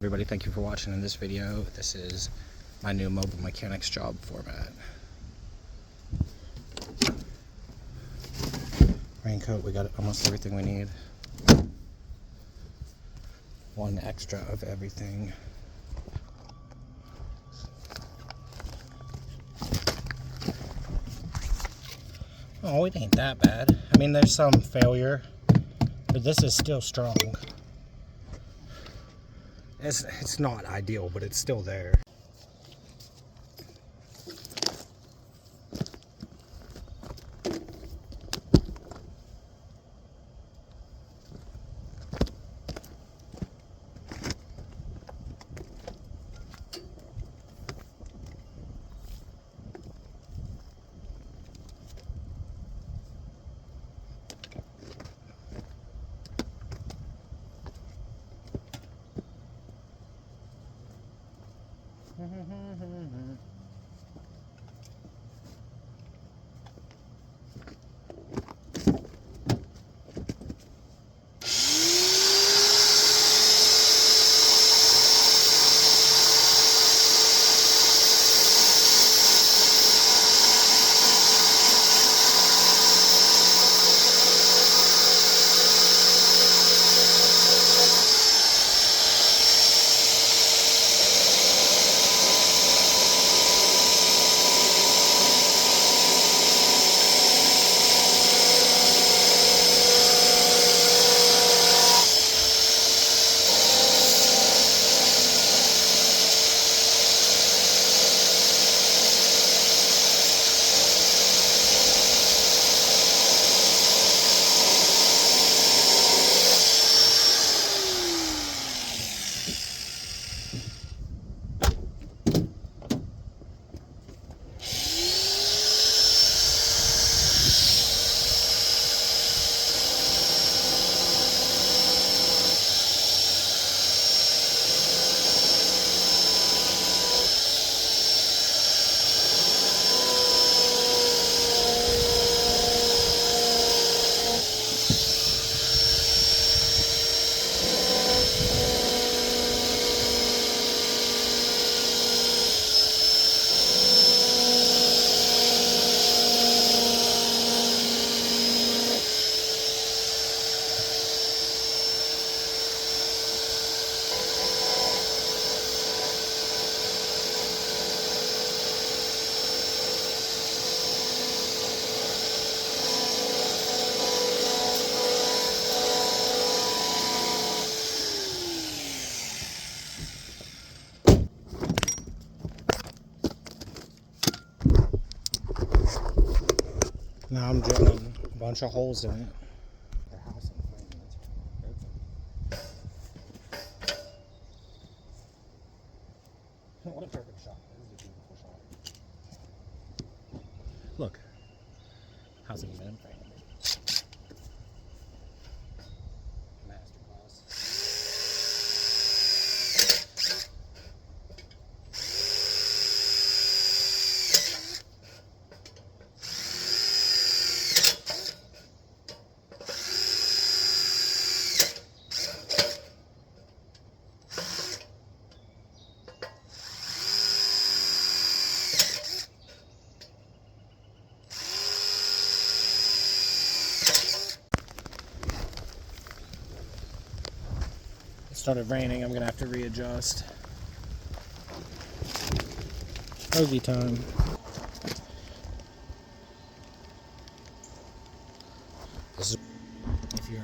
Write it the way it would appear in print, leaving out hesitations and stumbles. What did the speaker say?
Everybody, thank you for watching in this video. This is my new mobile mechanics job format. Raincoat, we got almost everything we need. One extra of everything. Oh, it ain't that bad. I mean, there's some failure, but this is still strong. It's not ideal, but it's still there. Now I'm drilling a bunch of holes in it. What a perfect shot. This is a beautiful shot. Look. Housing man frame. Masterclass. It started raining, I'm gonna have to readjust. Hoagie time. This is if you're